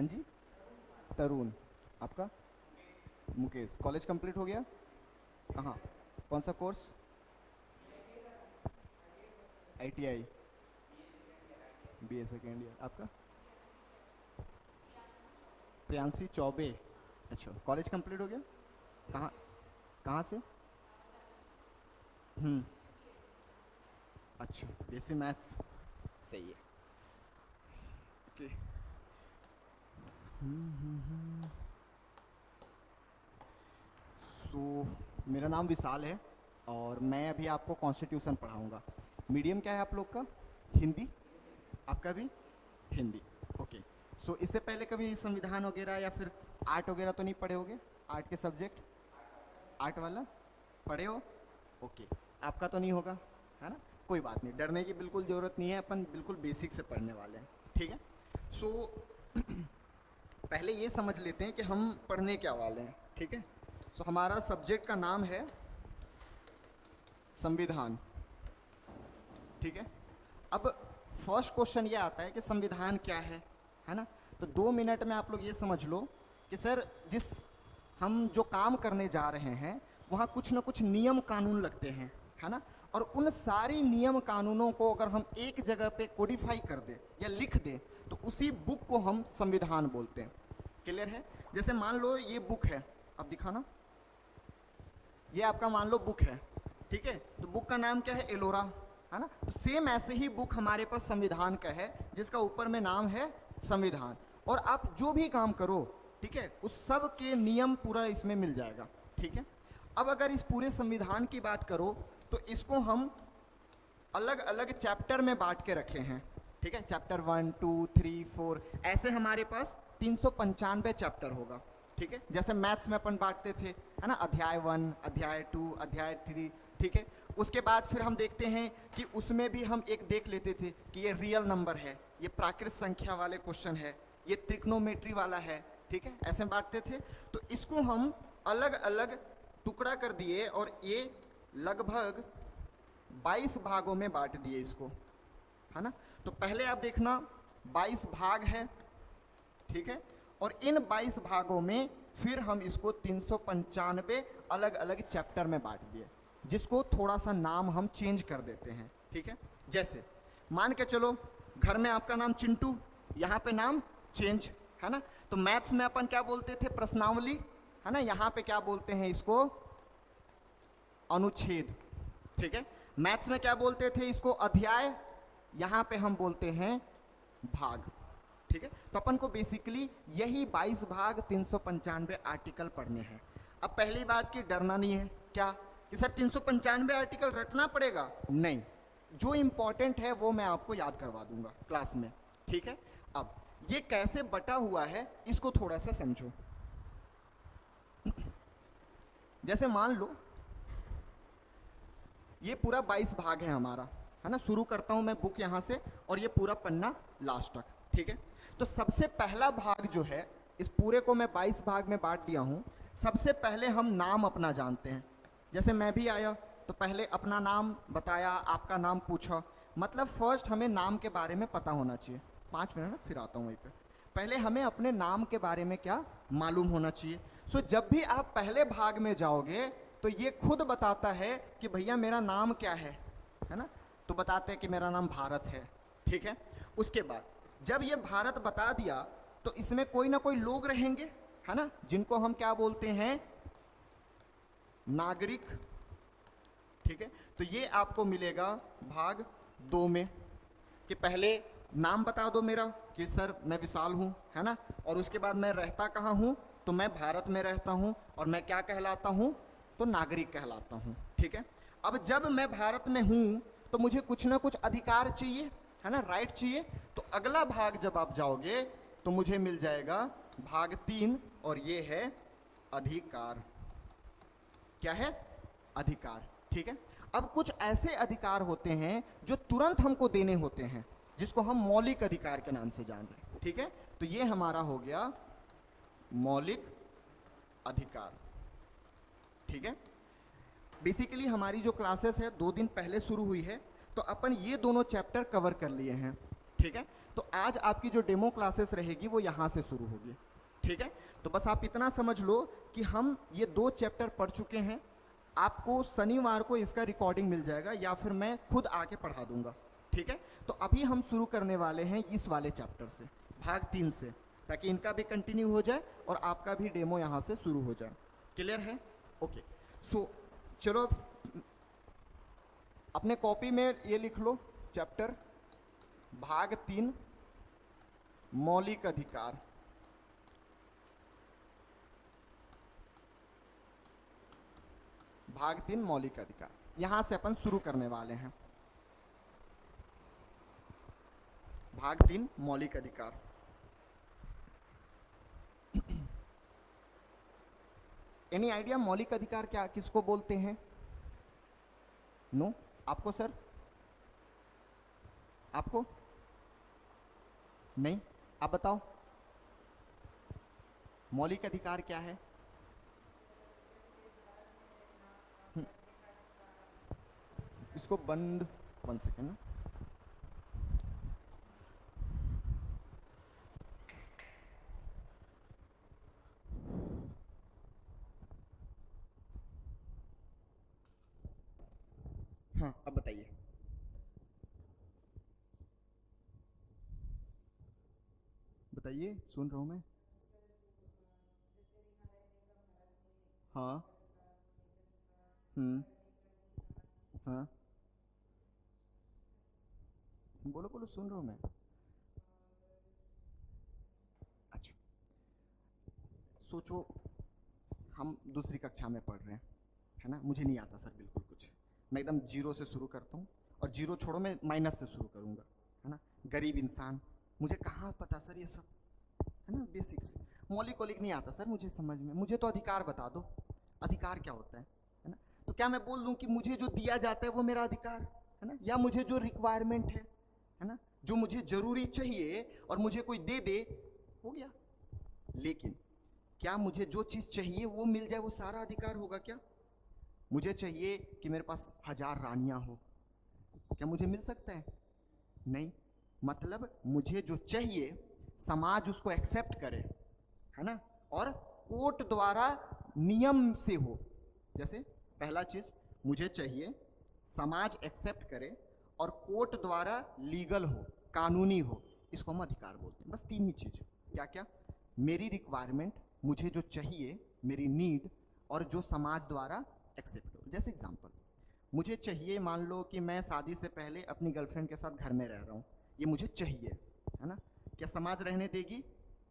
हाँ जी, तरुण। आपका? Mukesh. College complete हो गया? कहाँ? कौन सा course? ITI, BA second year. आपका? प्रियांशी चौबे। अच्छा, कॉलेज कंप्लीट हो गया? कहाँ? कहाँ से? अच्छा, बीएससी मैथ्स। सही है। ओके। सो मेरा नाम विशाल है और मैं अभी आपको कॉन्स्टिट्यूशन पढ़ाऊंगा। मीडियम क्या है आप लोग का? हिंदी? आपका भी हिंदी। ओके। सो इससे पहले कभी संविधान वगैरह या फिर आर्ट वगैरह तो नहीं पढ़े होगे? आर्ट के सब्जेक्ट, आर्ट वाला पढ़े हो? ओके। आपका तो नहीं होगा, है ना? कोई बात नहीं, डरने की बिल्कुल ज़रूरत नहीं है, अपन बिल्कुल बेसिक से पढ़ने वाले हैं, ठीक है? सो पहले ये समझ लेते हैं कि हम पढ़ने क्या वाले हैं, ठीक है? सो हमारा सब्जेक्ट का नाम है संविधान, ठीक है? अब फर्स्ट क्वेश्चन ये आता है कि संविधान क्या है ना? तो 2 मिनट में आप लोग ये समझ लो कि सर जिस हम जो काम करने जा रहे हैं वहाँ कुछ ना कुछ नियम कानून लगते हैं, है ना? और उन सारी नियम कानूनों को अगर हम एक जगह पे कोडिफाई कर दें या लिख दें तो उसी बुक को हम संविधान बोलते हैं। क्लियर है? जैसे मान लो ये बुक है, अब दिखाना, ये आपका मान लो बुक है, ठीक है? तो बुक का नाम क्या है? एलोरा, है ना? तो सेम ऐसे ही बुक हमारे पास संविधान का है जिसका ऊपर में नाम है संविधान। और आप जो भी काम करो, ठीक है, उस सब के नियम पूरा इसमें मिल जाएगा, ठीक है? अब अगर इस पूरे संविधान की बात करो तो इसको हम अलग अलग चैप्टर में बांट के रखे हैं, ठीक है? चैप्टर 1, 2, 3, 4 ऐसे हमारे पास 395 चैप्टर होगा, ठीक है? जैसे मैथ्स में अपन बांटते थे, है ना? अध्याय 1, अध्याय 2, अध्याय 3, ठीक है? उसके बाद फिर हम देखते हैं कि उसमें भी हम एक देख लेते थे कि ये रियल नंबर है, ये प्राकृत संख्या वाले क्वेश्चन है, ये त्रिग्नोमेट्री वाला है, ठीक है? ऐसे बांटते थे। तो इसको हम अलग अलग टुकड़ा कर दिए और ये लगभग 22 भागों में बांट दिए इसको, है ना? तो पहले आप देखना 22 भाग है, ठीक है? और इन 22 भागों में फिर हम इसको 395 अलग अलग चैप्टर में बांट दिए, जिसको थोड़ा सा नाम हम चेंज कर देते हैं, ठीक है? जैसे मान के चलो घर में आपका नाम चिंटू, यहाँ पे नाम चेंज, है ना? तो मैथ्स में अपन क्या बोलते थे? प्रश्नावली, है ना? यहाँ पे क्या बोलते हैं इसको? अनुच्छेद, ठीक है? मैथ्स में क्या बोलते थे इसको? अध्याय, यहाँ पे हम बोलते हैं भाग, ठीक है? तो अपन को बेसिकली यही 22 भाग 395 आर्टिकल पढ़ने हैं। अब पहली बात की डरना नहीं है, क्या कि सर 395 आर्टिकल रटना पड़ेगा? नहीं, जो इंपॉर्टेंट है वो मैं आपको याद करवा दूंगा क्लास में, ठीक है? अब ये कैसे बटा हुआ है इसको थोड़ा सा समझो। जैसे मान लो ये पूरा 22 भाग है हमारा, है ना? शुरू करता हूं मैं बुक यहां से और ये पूरा पन्ना लास्ट तक, ठीक है? तो सबसे पहला भाग जो है, इस पूरे को मैं 22 भाग में बांट दिया हूं। सबसे पहले हम नाम अपना जानते हैं। जैसे मैं भी आया तो पहले अपना नाम बताया, आपका नाम पूछा, मतलब फर्स्ट हमें नाम के बारे में पता होना चाहिए। 5 मिनट ना, फिर आता हूँ वहीं पे। पहले हमें अपने नाम के बारे में क्या मालूम होना चाहिए। सो जब भी आप पहले भाग में जाओगे तो ये खुद बताता है कि भैया मेरा नाम क्या है ना? तो बताते हैं कि मेरा नाम भारत है, ठीक है? उसके बाद जब ये भारत बता दिया तो इसमें कोई ना कोई लोग रहेंगे, है ना? जिनको हम क्या बोलते हैं? नागरिक, ठीक है? तो ये आपको मिलेगा भाग 2 में कि पहले नाम बता दो मेरा कि सर मैं विशाल हूँ, है ना? और उसके बाद मैं रहता कहाँ हूँ? तो मैं भारत में रहता हूँ और मैं क्या कहलाता हूँ? तो नागरिक कहलाता हूँ, ठीक है? अब जब मैं भारत में हूँ तो मुझे कुछ ना कुछ अधिकार चाहिए, है ना? राइट चाहिए। तो अगला भाग जब आप जाओगे तो मुझे मिल जाएगा भाग 3 और ये है अधिकार। क्या है? अधिकार, ठीक है? अब कुछ ऐसे अधिकार होते हैं जो तुरंत हमको देने होते हैं, जिसको हम मौलिक अधिकार के नाम से जान रहे हैं, ठीक है? तो ये हमारा हो गया मौलिक अधिकार, ठीक है? बेसिकली हमारी जो क्लासेस है 2 दिन पहले शुरू हुई है, तो अपन ये दोनों चैप्टर कवर कर लिए हैं, ठीक है? तो आज आपकी जो डेमो क्लासेस रहेगी वो यहाँ से शुरू होगी, ठीक है। तो बस आप इतना समझ लो कि हम ये 2 चैप्टर पढ़ चुके हैं। आपको शनिवार को इसका रिकॉर्डिंग मिल जाएगा या फिर मैं खुद आके पढ़ा दूंगा, ठीक है। तो अभी हम शुरू करने वाले हैं इस वाले चैप्टर से, भाग 3 से, ताकि इनका भी कंटिन्यू हो जाए और आपका भी डेमो यहाँ से शुरू हो जाए। क्लियर है? ओके। सो चलो अपने कॉपी में ये लिख लो, चैप्टर भाग 3 मौलिक अधिकार। भाग 3 मौलिक अधिकार, यहां से अपन शुरू करने वाले हैं। भाग 3 मौलिक अधिकार। एनी आइडिया मौलिक अधिकार क्या किसको बोलते हैं? नो? आपको सर? आपको नहीं? आप बताओ मौलिक अधिकार क्या है? इसको बंद 1 सेकेंड ना। हाँ, अब बताइए। बताइए, सुन रहा हूं मैं। हाँ। हाँ, बोलो बोलो, सुन रहा हूं मैं। अच्छा, सोचो हम दूसरी कक्षा में पढ़ रहे हैं, है ना। मुझे नहीं आता सर बिल्कुल कुछ, मैं एकदम जीरो से शुरू करता हूँ, और जीरो छोड़ो मैं माइनस से शुरू करूँगा, है ना। गरीब इंसान, मुझे कहाँ पता सर ये सब, है ना। बेसिक से मौलिक वौलिक नहीं आता सर मुझे समझ में। मुझे तो अधिकार बता दो, अधिकार क्या होता है ना। तो क्या मैं बोल दूँ कि मुझे जो दिया जाता है वो मेरा अधिकार है ना, या मुझे जो रिक्वायरमेंट है ना, जो मुझे जरूरी चाहिए और मुझे कोई दे दे, हो गया। लेकिन क्या मुझे जो चीज़ चाहिए वो मिल जाए वो सारा अधिकार होगा क्या? मुझे चाहिए कि मेरे पास 1000 रानियां हो, क्या मुझे मिल सकता है? नहीं। मतलब मुझे जो चाहिए समाज उसको एक्सेप्ट करे, है ना, और कोर्ट द्वारा नियम से हो। जैसे पहला चीज मुझे चाहिए, समाज एक्सेप्ट करे और कोर्ट द्वारा लीगल हो, कानूनी हो, इसको हम अधिकार बोलते हैं। बस 3 ही चीज। क्या क्या? मेरी रिक्वायरमेंट, मुझे जो चाहिए, मेरी नीड, और जो समाज द्वारा एक्सेप्ट हो। जैसे एग्जांपल, मुझे चाहिए, मान लो कि मैं शादी से पहले अपनी गर्लफ्रेंड के साथ घर में रह रहा हूँ, ये मुझे चाहिए, है ना। क्या समाज रहने देगी?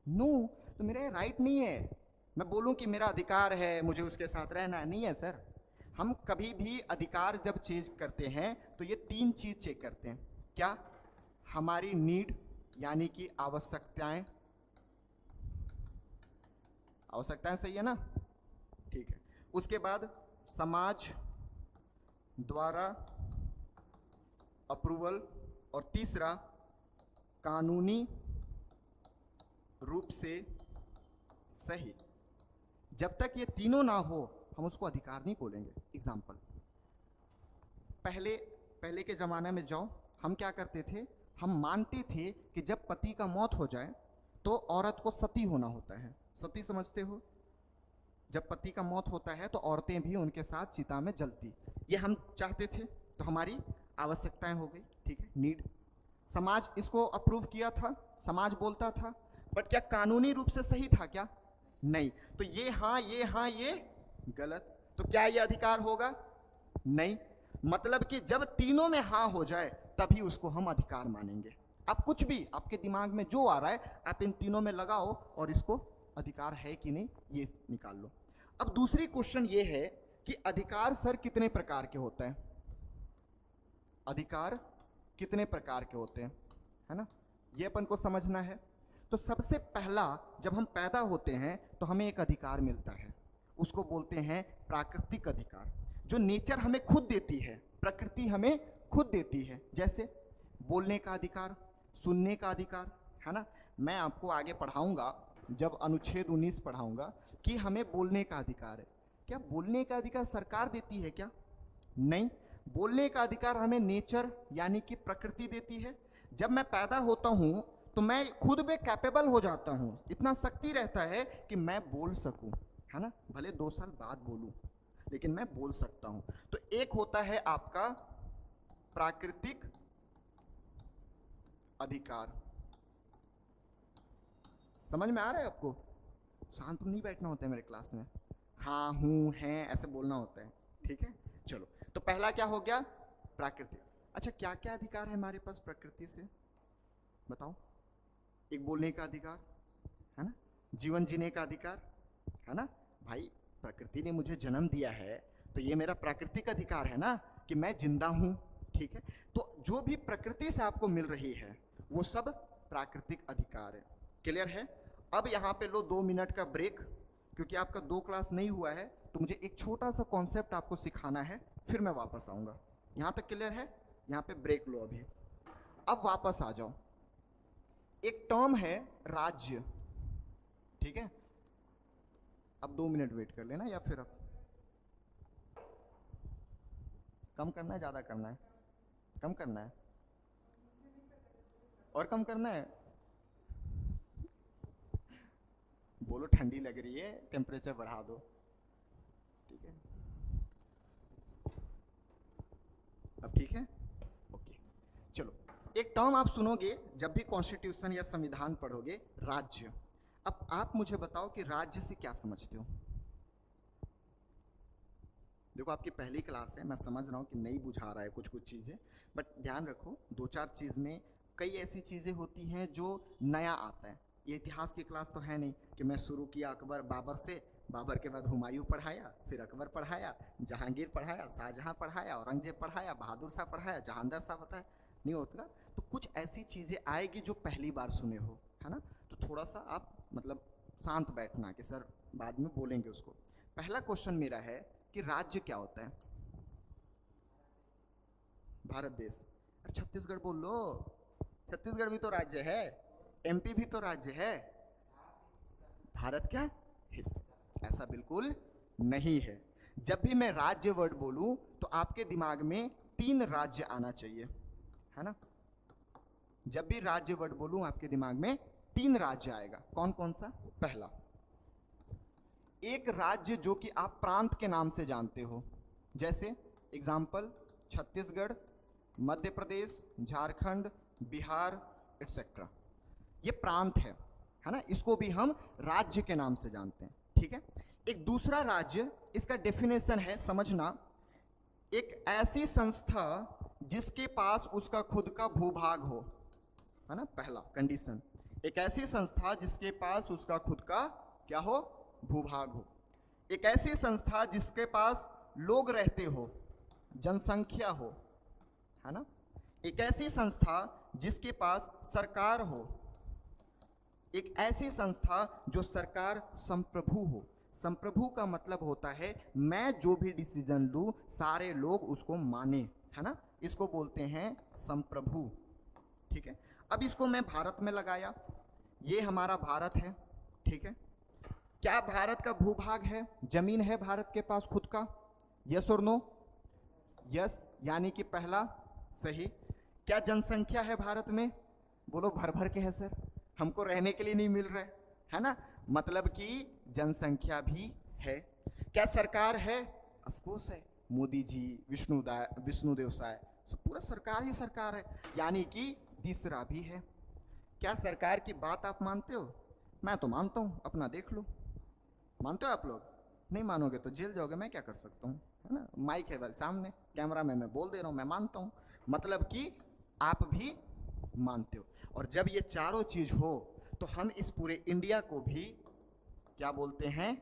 नो। तो मेरा ये राइट नहीं है। मैं बोलूँ कि मेरा अधिकार है मुझे उसके साथ रहना, नहीं है सर। हम कभी भी अधिकार जब चेक करते हैं तो ये 3 चीज चेक करते हैं। क्या? हमारी नीड यानी कि आवश्यकताएं, आवश्यकताएं सही है ना, ठीक है। उसके बाद समाज द्वारा अप्रूवल, और तीसरा कानूनी रूप से सही। जब तक ये तीनों ना हो हम उसको अधिकार नहीं बोलेंगे। एग्जाम्पल, पहले के ज़माने में जाओ, हम क्या करते थे, हम मानते थे कि जब पति का मौत हो जाए तो औरत को सती होना होता है। सती समझते हो? जब पति का मौत होता है तो औरतें भी उनके साथ चिता में जलती। ये हम चाहते थे, तो हमारी आवश्यकताएं हो गई, ठीक है, नीड। समाज इसको अप्रूव किया था, समाज बोलता था, बट क्या कानूनी रूप से सही था क्या? नहीं। तो ये हाँ, ये गलत। तो क्या ये अधिकार होगा? नहीं। मतलब कि जब तीनों में हाँ हो जाए तभी उसको हम अधिकार मानेंगे। आप कुछ भी आपके दिमाग में जो आ रहा है आप इन तीनों में लगाओ और इसको अधिकार है कि नहीं ये निकाल लो। अब दूसरी क्वेश्चन ये है कि अधिकार सर कितने प्रकार के होते हैं? अधिकार कितने प्रकार के होते हैं, है ना, ये अपन को समझना है। तो सबसे पहला, जब हम पैदा होते हैं तो हमें एक अधिकार मिलता है, उसको बोलते हैं प्राकृतिक अधिकार, जो नेचर हमें खुद देती है, प्रकृति हमें खुद देती है। जैसे बोलने का अधिकार, सुनने का अधिकार, है ना। मैं आपको आगे पढ़ाऊंगा, जब अनुच्छेद 19 पढ़ाऊंगा, कि हमें बोलने का अधिकार है। क्या बोलने का अधिकार सरकार देती है क्या? नहीं। बोलने का अधिकार हमें नेचर यानी कि प्रकृति देती है। जब मैं पैदा होता हूं तो मैं खुद में कैपेबल हो जाता हूं, इतना शक्ति रहता है कि मैं बोल सकूं, है ना, भले 2 साल बाद बोलूं लेकिन मैं बोल सकता हूं। तो एक होता है आपका प्राकृतिक अधिकार। समझ में आ रहा है आपको? शांत नहीं बैठना होता है मेरे क्लास में, हाँ हूं हैं ऐसे बोलना होता है, ठीक है। चलो, तो पहला क्या हो गया? प्राकृतिक। अच्छा, क्या क्या अधिकार है हमारे पास प्रकृति से, बताओ? एक बोलने का अधिकार है ना, जीवन जीने का अधिकार है ना। भाई प्रकृति ने मुझे जन्म दिया है तो ये मेरा प्राकृतिक अधिकार है ना कि मैं जिंदा हूं, ठीक है। तो जो भी प्रकृति से आपको मिल रही है वो सब प्राकृतिक अधिकार है। क्लियर है? अब यहाँ पे लो 2 मिनट का ब्रेक, क्योंकि आपका 2 क्लास नहीं हुआ है तो मुझे एक छोटा सा कॉन्सेप्ट आपको सिखाना है, फिर मैं वापस आऊंगा। यहाँ तक क्लियर है? यहाँ पे ब्रेक लो अभी। अब वापस आ जाओ। एक टर्म है राज्य, ठीक है। अब 2 मिनट वेट कर लेना, या फिर अब कम करना है, ज़्यादा करना है? कम करना है और कम करना है? बोलो ठंडी लग रही है, टेम्परेचर बढ़ा दो, ठीक है। अब ठीक है, ओके। चलो, एक टर्म आप सुनोगे जब भी कॉन्स्टिट्यूशन या संविधान पढ़ोगे, राज्य। अब आप मुझे बताओ कि राज्य से क्या समझते हो? देखो आपकी पहली क्लास है, मैं समझ रहा हूँ कि नहीं बुझा रहा है कुछ कुछ चीज़ें, बट ध्यान रखो 2-4 चीज़ में कई ऐसी चीज़ें होती हैं जो नया आता है। ये इतिहास की क्लास तो है नहीं कि मैं शुरू किया अकबर बाबर से, बाबर के बाद हुमायूं पढ़ाया, फिर अकबर पढ़ाया, जहांगीर पढ़ाया, शाहजहां पढ़ाया, औरंगजेब पढ़ाया, बहादुर शाह पढ़ाया, जहांदर शाह बताया, नहीं होता। तो कुछ ऐसी चीज़ें आएगी जो पहली बार सुने हो, है ना। तो थोड़ा सा आप मतलब शांत बैठना कि सर बाद में बोलेंगे उसको। पहला क्वेश्चन मेरा है कि राज्य क्या होता है? भारत देश। अरे छत्तीसगढ़ बोल लो, छत्तीसगढ़ भी तो राज्य है, एमपी भी तो राज्य है। भारत क्या हिस्सा? ऐसा बिल्कुल नहीं है। जब भी मैं राज्य वर्ड बोलूं तो आपके दिमाग में 3 राज्य आना चाहिए, है ना। जब भी राज्य वर्ड बोलूं आपके दिमाग में 3 राज्य आएगा। कौन कौन सा? पहला, एक राज्य जो कि आप प्रांत के नाम से जानते हो, जैसे एग्जाम्पल छत्तीसगढ़, मध्य प्रदेश, झारखंड, बिहार एटसेट्रा, ये प्रांत है ना, इसको भी हम राज्य के नाम से जानते हैं, ठीक है। एक दूसरा राज्य, इसका डेफिनेशन है, समझना, एक ऐसी संस्था जिसके पास उसका खुद का भूभाग हो, है ना, पहला कंडीशन। एक ऐसी संस्था जिसके पास उसका खुद का क्या हो? भूभाग हो। एक ऐसी संस्था जिसके पास लोग रहते हो, जनसंख्या हो, है ना। एक ऐसी संस्था जिसके पास सरकार हो। एक ऐसी संस्था जो सरकार संप्रभु हो। संप्रभु का मतलब होता है मैं जो भी डिसीजन लूं सारे लोग उसको माने, है ना, इसको बोलते हैं संप्रभु, ठीक है। अब इसको मैं भारत में लगाया, ये हमारा भारत है, ठीक है। क्या भारत का भूभाग है? जमीन है भारत के पास खुद का? यस और नो? यस, यानी कि पहला सही। क्या जनसंख्या है भारत में? बोलो भर भर के है सर, हमको रहने के लिए नहीं मिल रहा है ना, मतलब कि जनसंख्या भी है। क्या सरकार है? ऑफ कोर्स है, मोदी जी, विष्णुदेव साय, पूरा सरकार ही सरकार है, यानी कि तीसरा भी है। क्या सरकार की बात आप मानते हो? मैं तो मानता हूँ, अपना देख लो। मानते हो आप लोग? नहीं मानोगे तो जेल जाओगे, मैं क्या कर सकता हूँ, है ना। माइक है भाई सामने, कैमरा में मैं बोल दे रहा हूँ मैं मानता हूँ, मतलब कि आप भी मानते हो। और जब ये चारों चीज हो तो हम इस पूरे इंडिया को भी क्या बोलते हैं?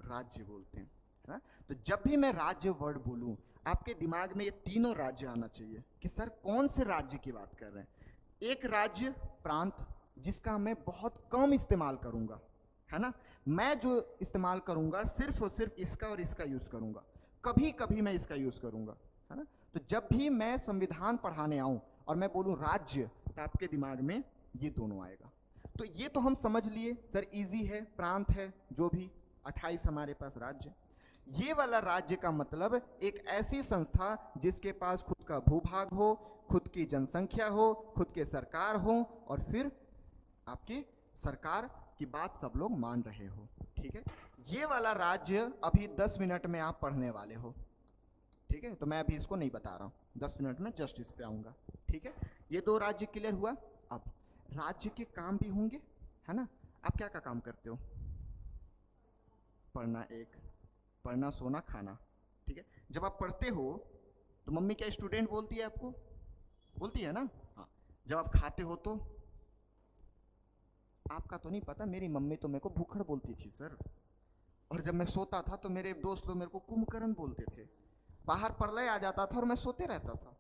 राज्य बोलते हैं, है ना। तो जब भी मैं राज्य वर्ड बोलूं आपके दिमाग में ये तीनों राज्य आना चाहिए कि सर कौन से राज्य की बात कर रहे हैं। एक राज्य प्रांत, जिसका मैं बहुत कम इस्तेमाल करूंगा, है ना। मैं जो इस्तेमाल करूंगा सिर्फ और सिर्फ इसका और इसका यूज करूंगा, कभी कभी मैं इसका यूज करूंगा, है ना। तो जब भी मैं संविधान पढ़ाने आऊं और मैं बोलूं राज्य, तो आपके दिमाग में ये दोनों आएगा। तो ये तो हम समझ लिए सर, इजी है, प्रांत है, जो भी 28 हमारे पास राज्य। ये वाला राज्य का मतलब एक ऐसी संस्था जिसके पास खुद का भूभाग हो, खुद की जनसंख्या हो, खुद के सरकार हो, और फिर आपकी सरकार की बात सब लोग मान रहे हो। ठीक है, ये वाला राज्य अभी 10 मिनट में आप पढ़ने वाले हो। ठीक है, तो मैं अभी इसको नहीं बता रहा हूँ, 10 मिनट में जस्ट इस पे आऊंगा। ठीक है, ये दो राज्य क्लियर हुआ। अब राज्य के काम भी होंगे, है ना। आप क्या क्या काम करते हो? पढ़ना, एक पढ़ना, सोना, खाना। ठीक है, जब आप पढ़ते हो तो मम्मी क्या स्टूडेंट बोलती है आपको? बोलती है ना। हाँ, जब आप खाते हो तो आपका तो नहीं पता, मेरी मम्मी तो मेरे को भूखड़ बोलती थी सर। और जब मैं सोता था तो मेरे दोस्त लोग मेरे को कुंभकर्ण बोलते थे। बाहर प्रलय आ जाता था और मैं सोते रहता था,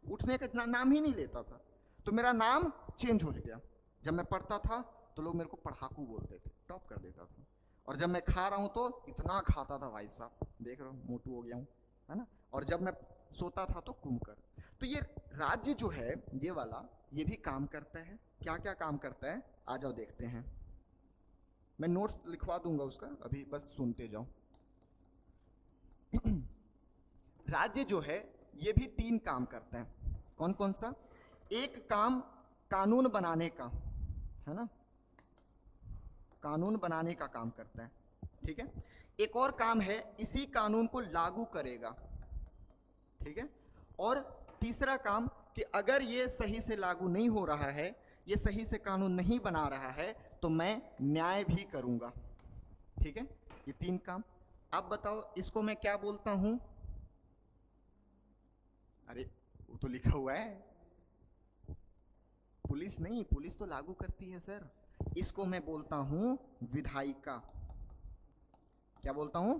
उठने का नाम ही नहीं लेता था, तो मेरा नाम चेंज हो गया। जब मैं पढ़ता था तो लोग मेरे को पढ़ाकू बोलते थे, टॉप कर देता था। और जब मैं खा रहा हूँ तो इतना खाता था भाई साहब, देख रहे हो मोटू हो गया हूँ, है ना। और जब मैं सोता था तो कुंभकर्ण। तो ये राज्य जो है ये वाला, ये भी काम करता है। क्या क्या काम करता है, आ जाओ देखते हैं। मैं नोट्स लिखवा दूंगा उसका, अभी बस सुनते जाओ। राज्य जो है ये भी 3 काम करते हैं। कौन कौन सा? एक काम कानून बनाने का, है ना, कानून बनाने का काम करता है। ठीक है, एक और काम है इसी कानून को लागू करेगा। ठीक है, और तीसरा काम कि अगर ये सही से लागू नहीं हो रहा है, ये सही से कानून नहीं बना रहा है, तो मैं न्याय भी करूंगा। ठीक है, ये 3 काम। अब बताओ इसको मैं क्या बोलता हूं? अरे वो तो लिखा हुआ है, पुलिस नहीं, पुलिस तो लागू करती है सर। इसको मैं बोलता हूं विधायिका। क्या बोलता हूं?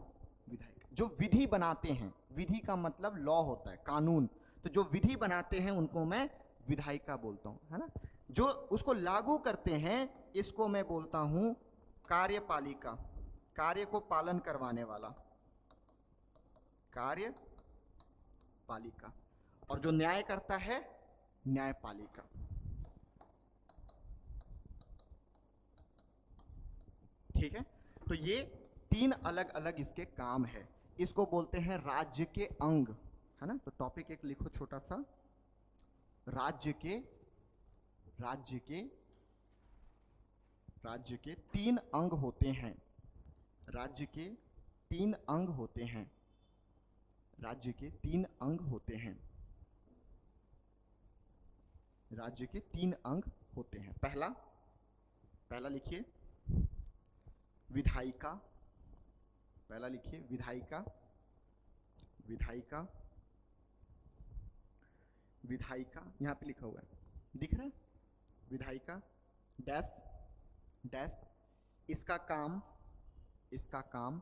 विधायिका। जो विधि बनाते हैं, विधि का मतलब लॉ होता है, कानून, तो जो विधि बनाते हैं उनको मैं विधायिका बोलता हूं, है ना। जो उसको लागू करते हैं इसको मैं बोलता हूं कार्यपालिका, कार्य को पालन करवाने वाला, कार्यपालिका। और जो न्याय करता है न्यायपालिका। ठीक है, तो ये 3 अलग अलग इसके काम है। इसको बोलते हैं राज्य के अंग, है ना। तो टॉपिक एक लिखो छोटा सा, राज्य के, राज्य के, राज्य के 3 अंग होते हैं। राज्य के 3 अंग होते हैं। राज्य के 3 अंग होते हैं। राज्य के 3 अंग होते हैं। पहला, पहला लिखिए विधायिका। पहला लिखिए विधायिका, विधायिका, विधायिका। यहां पे लिखा हुआ है, दिख रहा है? विधायिका डैश डैश। इसका काम, इसका काम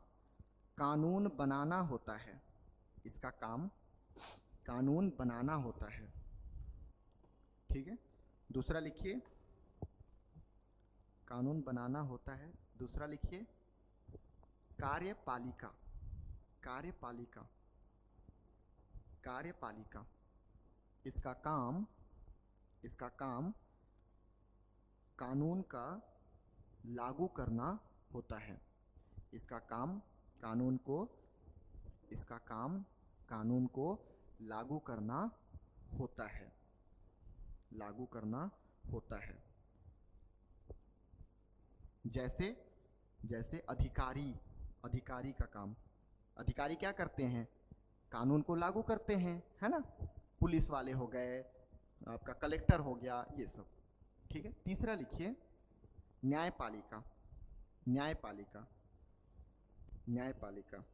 कानून बनाना होता है। इसका काम कानून बनाना होता है। ठीक है, दूसरा लिखिए कानून बनाना होता है। दूसरा लिखिए कार्यपालिका, कार्यपालिका, कार्यपालिका। इसका काम, इसका काम कानून का लागू करना होता है। इसका काम कानून को, इसका काम कानून को लागू करना होता है, लागू करना होता है। जैसे, जैसे अधिकारी, अधिकारी का काम, अधिकारी क्या करते हैं? कानून को लागू करते हैं, है ना। पुलिस वाले हो गए, आपका कलेक्टर हो गया, ये सब। ठीक है, तीसरा लिखिए न्यायपालिका, न्यायपालिका, न्यायपालिका।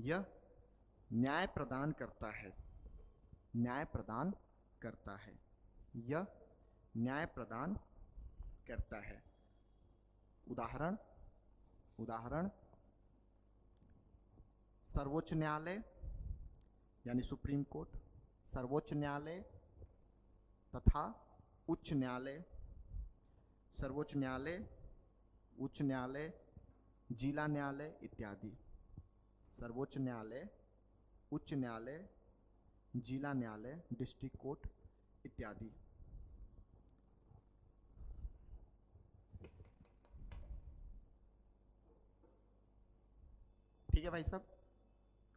यह न्याय प्रदान करता है, न्याय प्रदान करता है। यह न्याय प्रदान करता है। उदाहरण, उदाहरण सर्वोच्च न्यायालय यानी सुप्रीम कोर्ट, सर्वोच्च न्यायालय तथा उच्च न्यायालय, सर्वोच्च न्यायालय, उच्च न्यायालय, जिला न्यायालय इत्यादि। सर्वोच्च न्यायालय, उच्च न्यायालय, जिला न्यायालय, डिस्ट्रिक्ट कोर्ट इत्यादि। ठीक है भाई साहब,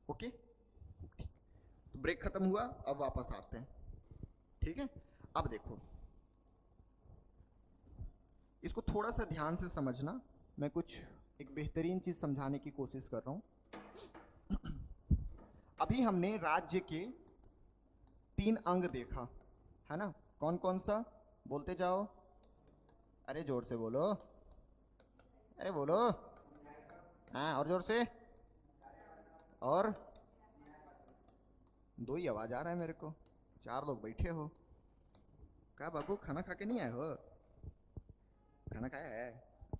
ओके। तो ब्रेक खत्म हुआ, अब वापस आते हैं, ठीक है। अब देखो, इसको थोड़ा सा ध्यान से समझना, मैं कुछ एक बेहतरीन चीज समझाने की कोशिश कर रहा हूं। अभी हमने राज्य के 3 अंग देखा है ना, कौन कौन सा, बोलते जाओ, अरे जोर से बोलो, अरे बोलो, हाँ और जोर से, और 2 ही आवाज आ रहा है मेरे को, 4 लोग बैठे हो, क्या बाबू खाना खा के नहीं आए हो, खाना खाया है,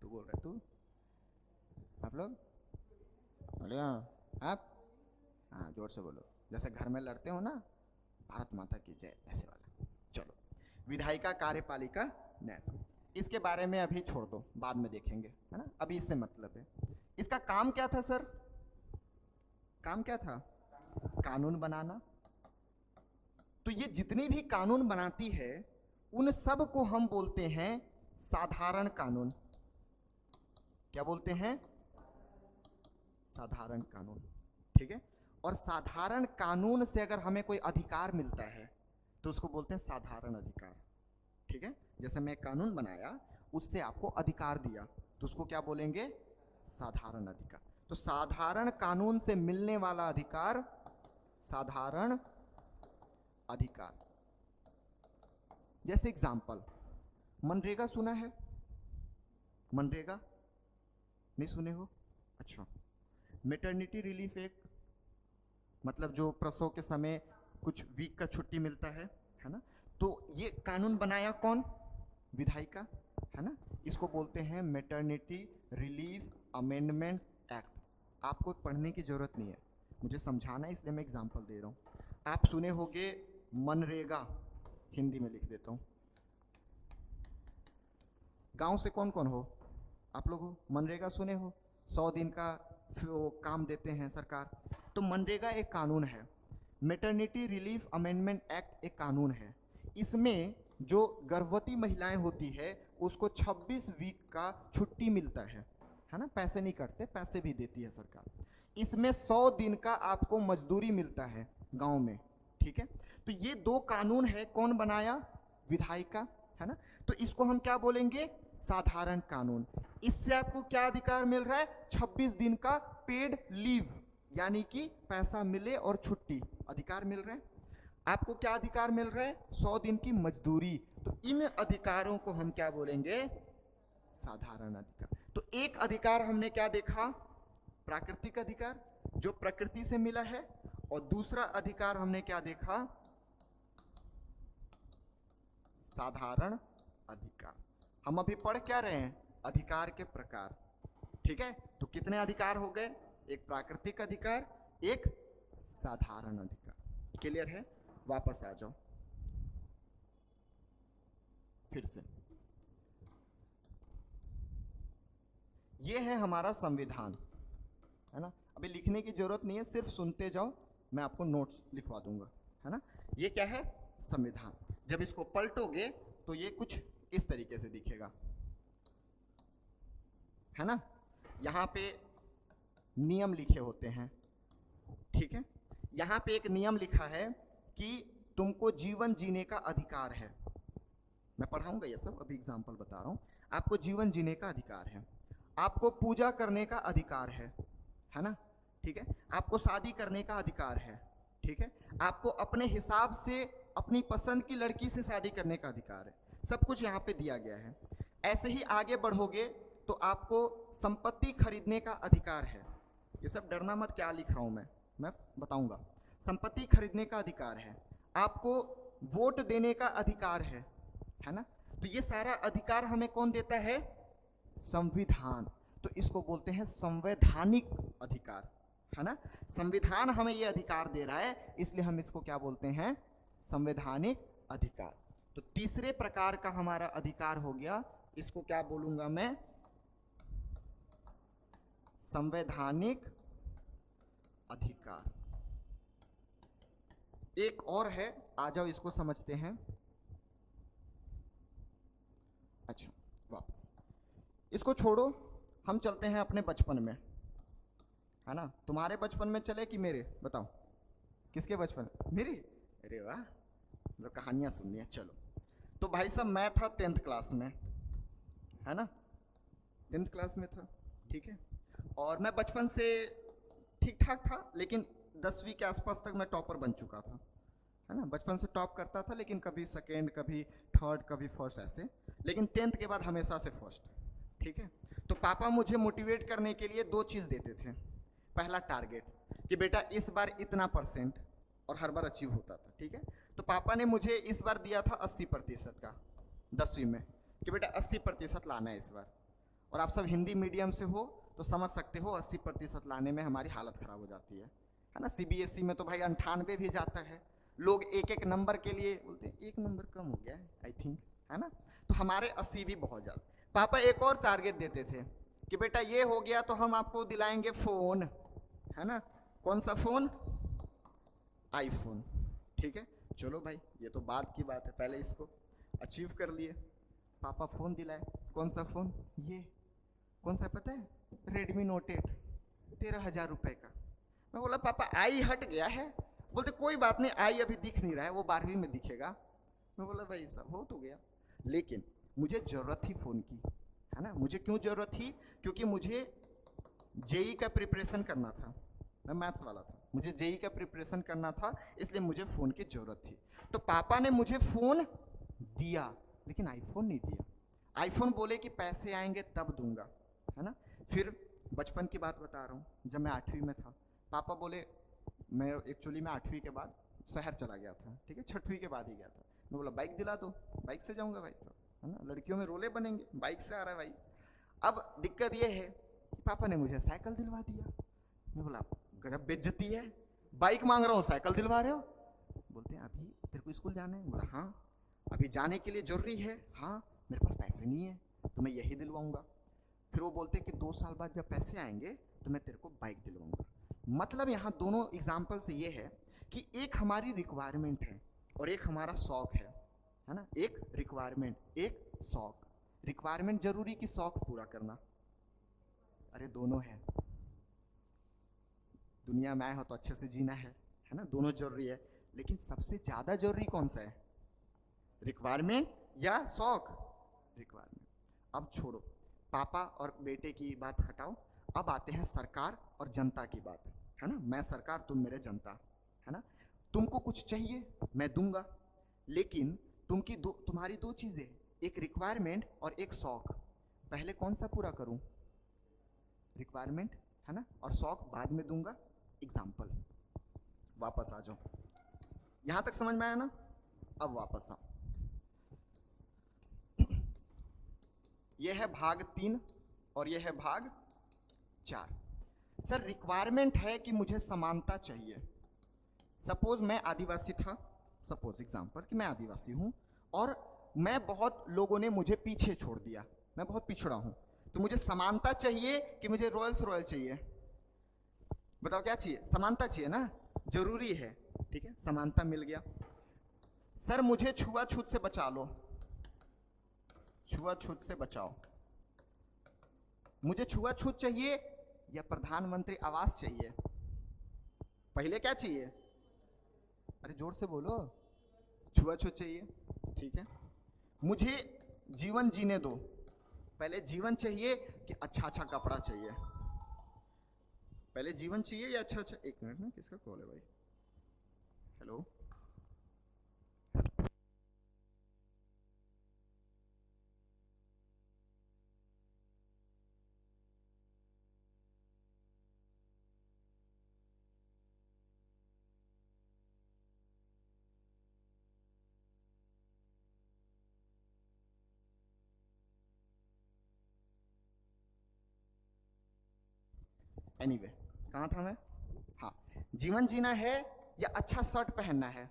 तू बोल रहा, तू, आप लोग बोले, आप, हाँ जोर से बोलो, जैसे घर में लड़ते हो ना, भारत माता की जय, ऐसे वाला। चलो, विधायिका कार्यपालिका न्यायपालिका, इसके बारे में अभी छोड़ दो, बाद में देखेंगे, है ना, अभी इससे मतलब है। इसका काम क्या था सर, काम क्या था, कानून बनाना। तो ये जितनी भी कानून बनाती है उन सब को हम बोलते हैं साधारण कानून। क्या बोलते हैं, साधारण कानून, ठीक है। और साधारण कानून से अगर हमें कोई अधिकार मिलता है तो उसको बोलते हैं साधारण अधिकार, ठीक है। जैसे मैं कानून बनाया, उससे आपको अधिकार दिया, तो उसको क्या बोलेंगे, साधारण अधिकार। तो साधारण कानून से मिलने वाला अधिकार साधारण अधिकार। जैसे एग्जाम्पल, मनरेगा सुना है, मनरेगा नहीं सुने हो, अच्छा। मैटरनिटी रिलीफ एक्ट, मतलब जो प्रसव के समय कुछ वीक का छुट्टी मिलता है ना, तो ये कानून बनाया कौन, विधायिका, है ना। इसको बोलते हैं मैटरनिटी रिलीफ अमेंडमेंट एक्ट। आपको पढ़ने की जरूरत नहीं है, मुझे समझाना है इसलिए मैं एग्जांपल दे रहा हूँ। आप सुने होंगे मनरेगा, हिंदी में लिख देता हूँ, गांव से कौन कौन हो, आप लोग हो, मनरेगा सुने हो, 100 दिन का वो काम देते हैं सरकार। तो मनरेगा एक कानून है, मैटरनिटी रिलीफ अमेंडमेंट एक्ट एक कानून है। इसमें जो गर्भवती महिलाएं होती है उसको 26 वीक का छुट्टी मिलता है ना, पैसे नहीं कटते, पैसे भी देती है सरकार। इसमें 100 दिन का आपको मजदूरी मिलता है गांव में, ठीक है। तो ये 2 कानून है, कौन बनाया, विधायिका, है ना। तो इसको हम क्या बोलेंगे, साधारण कानून। इससे आपको क्या अधिकार मिल रहा है, 26 दिन का पेड लीव, यानी कि पैसा मिले और छुट्टी, अधिकार मिल रहे हैं। आपको क्या अधिकार मिल रहा है, 100 दिन की मजदूरी। तो इन अधिकारों को हम क्या बोलेंगे, साधारण अधिकार। तो एक अधिकार हमने क्या देखा, प्राकृतिक अधिकार जो प्रकृति से मिला है, और दूसरा अधिकार हमने क्या देखा, साधारण अधिकार। हम अभी पढ़ क्या रहे हैं, अधिकार के प्रकार, ठीक है। तो कितने अधिकार हो गए, एक प्राकृतिक अधिकार, एक साधारण अधिकार। क्लियर है, वापस आ जाओ फिर से। ये है हमारा संविधान, है ना। अभी लिखने की जरूरत नहीं है, सिर्फ सुनते जाओ, मैं आपको नोट्स लिखवा दूंगा, है ना। ये क्या है, संविधान। जब इसको पलटोगे तो ये कुछ इस तरीके से दिखेगा, है ना। यहां पे नियम लिखे होते हैं, ठीक है। यहां पे एक नियम लिखा है कि तुमको जीवन जीने का अधिकार है। मैं पढ़ाऊंगा ये सब, अभी एग्जाम्पल बता रहा हूं। आपको जीवन जीने का अधिकार है, आपको पूजा करने का अधिकार है ना, ठीक है। आपको शादी करने का अधिकार है, ठीक है। आपको अपने हिसाब से अपनी पसंद की लड़की से शादी करने का अधिकार है। सब कुछ यहाँ पे दिया गया है। ऐसे ही आगे बढ़ोगे तो आपको संपत्ति खरीदने का अधिकार है। ये सब डरना मत, क्या लिख रहा हूँ मैं बताऊंगा। संपत्ति खरीदने का अधिकार है, आपको वोट देने का अधिकार है ना। तो ये सारा अधिकार हमें कौन देता है, संविधान। तो इसको बोलते हैं संवैधानिक अधिकार, है ना। संविधान हमें ये अधिकार दे रहा है, इसलिए हम इसको क्या बोलते हैं, संवैधानिक अधिकार। तो तीसरे प्रकार का हमारा अधिकार हो गया, इसको क्या बोलूंगा मैं, संवैधानिक अधिकार। एक और है, आ जाओ इसको समझते हैं। अच्छा, वापस इसको छोड़ो, हम चलते हैं अपने बचपन में, है ना? तुम्हारे बचपन में चले कि मेरे? बताओ किसके बचपन? मेरे? अरे वाह, मतलब कहानियां सुननी है। चलो, तो भाई साहब मैं था 10th क्लास में, है ना? 10th क्लास में था, ठीक है। और मैं बचपन से ठीक ठाक था, लेकिन 10वीं के आसपास तक मैं टॉपर बन चुका था, है ना? बचपन से टॉप करता था, लेकिन कभी सेकेंड, कभी थर्ड, कभी फर्स्ट, ऐसे। लेकिन 10th के बाद हमेशा से फर्स्ट, ठीक है। तो पापा मुझे मोटिवेट करने के लिए दो चीज़ देते थे। पहला टारगेट कि बेटा इस बार इतना %, और हर बार अचीव होता था, ठीक है। तो पापा ने मुझे इस बार दिया था 80% का 10वीं में, कि बेटा 80% लाना है इस बार। और आप सब हिंदी मीडियम से हो तो समझ सकते हो 80% लाने में हमारी हालत ख़राब हो जाती है ना? CBSE में तो भाई 98 भी जाता है। लोग एक एक नंबर के लिए बोलते हैं, एक नंबर कम हो गया है आई थिंक, है ना? तो हमारे 80 भी बहुत ज़्यादा। पापा एक और टारगेट देते थे कि बेटा ये हो गया तो हम आपको दिलाएंगे फ़ोन, है ना? कौन सा फ़ोन? आईफोन, ठीक है। चलो भाई, ये तो बाद की बात है, पहले इसको अचीव कर लिए। पापा फ़ोन दिलाए। कौन सा फ़ोन? ये कौन सा पता है? रेडमी नोट 8, 13,000 रुपये का। मैं बोला पापा आई हट गया है। बोलते कोई बात नहीं, आई अभी दिख नहीं रहा है, वो 12वीं में दिखेगा। मैं बोला भाई सब हो तो गया, लेकिन मुझे ज़रूरत थी फ़ोन की, है ना? मुझे क्यों ज़रूरत थी? क्योंकि मुझे जेई का प्रिपरेशन करना था। मैं मैथ्स वाला था, मुझे जेई का प्रिपरेशन करना था, इसलिए मुझे फ़ोन की ज़रूरत थी। तो पापा ने मुझे फ़ोन दिया, लेकिन आईफोन नहीं दिया। आईफोन बोले कि पैसे आएंगे तब दूंगा, है ना? फिर बचपन की बात बता रहा हूँ, जब मैं 8वीं में था, पापा बोले, मैं एक्चुअली मैं 8वीं के बाद शहर चला गया था, ठीक है, 6वीं के बाद ही गया था। मैं बोला बाइक दिला दो, बाइक से जाऊँगा भाई साहब, है ना? लड़कियों में रोले बनेंगे, बाइक से आ रहा है भाई। अब दिक्कत ये है कि पापा ने मुझे साइकिल दिलवा दिया। मैं बोला गजब बेइज्जती है, बाइक मांग रहा हूँ, साइकिल दिलवा रहे हो। बोलते हैं अभी तेरे को स्कूल जाना है? बोला हाँ, अभी जाने के लिए जरूरी है। हाँ, मेरे पास पैसे नहीं है, तो मैं यही दिलवाऊंगा। फिर वो बोलते कि 2 साल बाद जब पैसे आएंगे तो मैं तेरे को बाइक दिलवाऊंगा। मतलब यहाँ दोनों एग्जाम्पल से ये है कि एक हमारी रिक्वायरमेंट है और एक हमारा शौक है ना? एक रिक्वायरमेंट, एक शौक। रिक्वायरमेंट जरूरी कि शौक पूरा करना? अरे दोनों है। दुनिया में आए हो तो अच्छे से जीना है ना? दोनों जरूरी है, लेकिन सबसे ज़्यादा जरूरी कौन सा है? रिक्वायरमेंट या शौक? रिक्वायरमेंट। अब छोड़ो पापा और बेटे की बात हटाओ, अब आते हैं सरकार और जनता की बात, है ना? मैं सरकार, तुम मेरे जनता, है ना? तुमको कुछ चाहिए मैं दूंगा, लेकिन तुम्हारी दो चीज़ें, एक रिक्वायरमेंट और एक शौक। पहले कौन सा पूरा करूं? रिक्वायरमेंट, है ना? और शौक बाद में दूंगा। एग्जाम्पल, वापस आ जाओ, यहां तक समझ में आया ना? अब वापस आओ। यह है भाग 3 और यह है भाग 4। सर रिक्वायरमेंट है कि मुझे समानता चाहिए। सपोज मैं आदिवासी था, सपोज एग्जाम्पल कि मैं आदिवासी हूं और मैं बहुत लोगों ने मुझे पीछे छोड़ दिया, मैं बहुत पिछड़ा हूं, तो मुझे समानता चाहिए कि मुझे रॉयल्स रॉयल चाहिए? बताओ क्या चाहिए? समानता चाहिए ना, जरूरी है, ठीक है, समानता मिल गया। सर मुझे छुआछूत से बचा लो, छुआछूत से बचाओ। मुझे छुआछूत चाहिए या प्रधानमंत्री आवास चाहिए? पहले क्या चाहिए? अरे जोर से बोलो। छुआछूत चाहिए, ठीक है। मुझे जीवन जीने दो, पहले जीवन चाहिए कि अच्छा अच्छा कपड़ा चाहिए? पहले जीवन चाहिए या अच्छा अच्छा? एक मिनट ना, किसका कॉल है भाई? हेलो, एनीवे कहाँ था मैं? हाँ, जीवन जीना है या अच्छा शर्ट पहनना है?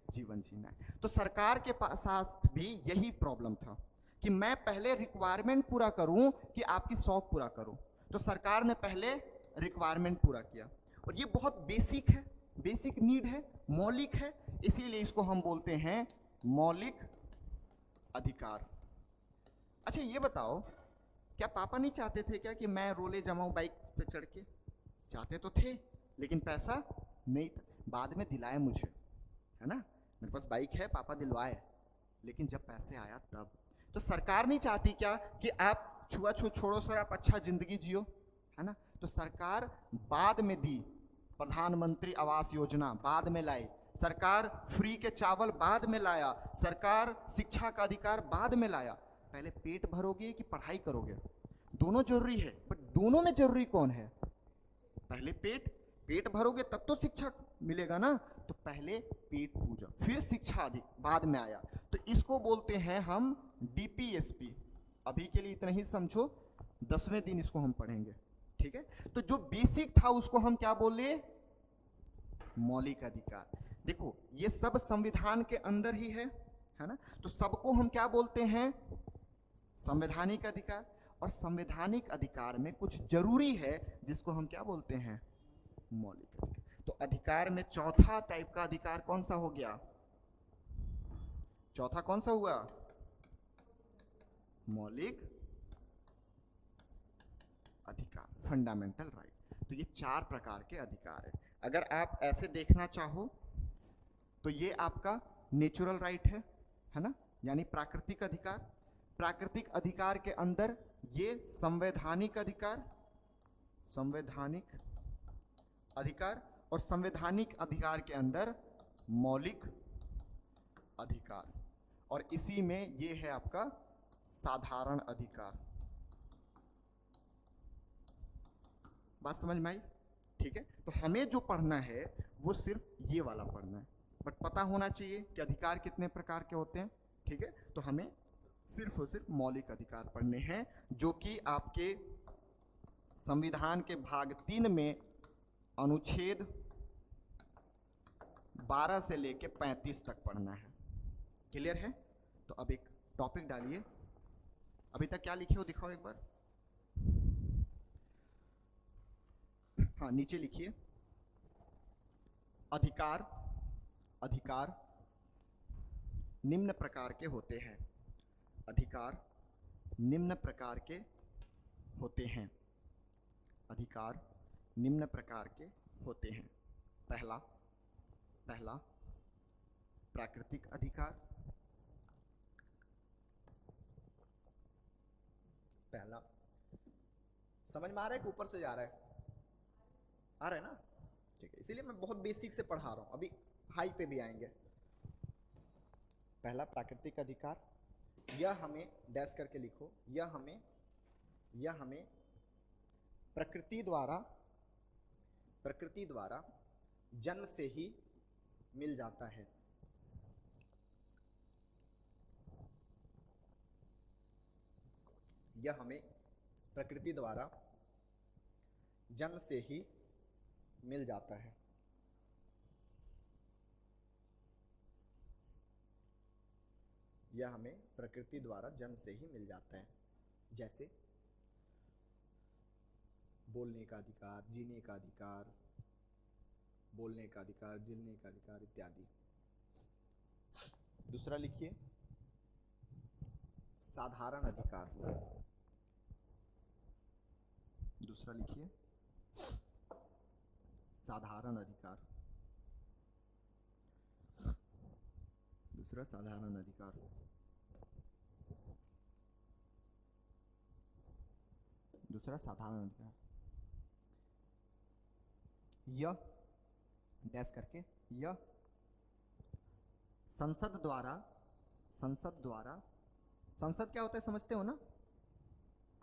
जीवन जीना है। तो सरकार के साथ भी यही प्रॉब्लम था कि मैं पहले रिक्वायरमेंट पूरा करूं कि आपकी शौक पूरा करूं। तो सरकार ने पहले रिक्वायरमेंट पूरा किया, और ये बहुत बेसिक है, बेसिक नीड है, मौलिक है, इसीलिए इसको हम बोलते हैं मौलिक अधिकार। अच्छा ये बताओ, क्या पापा नहीं चाहते थे क्या कि मैं रोले जमाऊं बाइक पे चढ़ के? चाहते तो थे लेकिन पैसा नहीं था, बाद में दिलाए मुझे, है ना, मेरे पास बाइक है, पापा दिलवाए, लेकिन जब पैसे आया तब। तो सरकार नहीं चाहती क्या कि आप छुआछूत छोड़ो सर, आप अच्छा जिंदगी जियो, है ना। तो सरकार बाद में दी, प्रधानमंत्री आवास योजना बाद में लाई, सरकार फ्री के चावल बाद में लाया, सरकार शिक्षा का अधिकार बाद में लाया। पहले पेट भरोगे कि पढ़ाई करोगे, दोनों जरूरी है, बट दोनों में जरूरी कौन है? पहले पेट भरोगे तब तो शिक्षा मिलेगा ना। तो पहले पेट पूजा, फिर शिक्षा अधिक बाद में आया। तो इसको बोलते हैं हम डीपीएसपी। अभी के लिए इतना ही समझो, 10वें दिन इसको हम पढ़ेंगे, ठीक है। तो जो बेसिक था उसको हम क्या बोले? मौलिक अधिकार। देखो ये सब संविधान के अंदर ही है ना। तो सबको हम क्या बोलते हैं? संवैधानिक अधिकार। और संवैधानिक अधिकार में कुछ जरूरी है जिसको हम क्या बोलते हैं? मौलिक अधिकार। तो अधिकार में चौथा टाइप का अधिकार कौन सा हो गया? चौथा कौन सा हुआ? मौलिक अधिकार, फंडामेंटल राइट। तो ये 4 प्रकार के अधिकार है। अगर आप ऐसे देखना चाहो तो ये आपका नेचुरल राइट है ना, यानी प्राकृतिक अधिकार। प्राकृतिक अधिकार के अंदर ये संवैधानिक अधिकार, संवैधानिक अधिकार, और संवैधानिक अधिकार के अंदर मौलिक अधिकार, और इसी में ये है आपका साधारण अधिकार। बात समझ में आई? ठीक है। तो हमें जो पढ़ना है वो सिर्फ ये वाला पढ़ना है, बट पता होना चाहिए कि अधिकार कितने प्रकार के होते हैं, ठीक है। तो हमें सिर्फ और सिर्फ मौलिक अधिकार पढ़ने हैं, जो कि आपके संविधान के भाग 3 में अनुच्छेद 12 से लेके 35 तक पढ़ना है। क्लियर है? तो अब एक टॉपिक डालिए। अभी तक क्या लिखे हो दिखाओ एक बार। हाँ, नीचे लिखिए अधिकार। अधिकार निम्न प्रकार के होते हैं। अधिकार निम्न प्रकार के होते हैं। अधिकार निम्न प्रकार के होते हैं। पहला प्राकृतिक अधिकार। पहला, समझ में आ रहा है कि ऊपर से जा रहा है? आ रहा है ना? ठीक है, इसीलिए मैं बहुत बेसिक से पढ़ा रहा हूं, अभी हाई पे भी आएंगे। पहला प्राकृतिक अधिकार, यह हमें डैश करके लिखो, यह हमें प्रकृति द्वारा जन्म से ही मिल जाता है। यह हमें प्रकृति द्वारा जन्म से ही मिल जाता है। यह हमें प्रकृति द्वारा जन्म से ही मिल जाता है। जैसे बोलने का अधिकार, जीने का अधिकार, बोलने का अधिकार, जीने का अधिकार इत्यादि। दूसरा लिखिए साधारण अधिकार। दूसरा लिखिए साधारण अधिकार। दूसरा साधारण अधिकार। दूसरा साधारण अधिकार। यह डैश करके, यह संसद द्वारा संसद क्या होता है समझते हो ना?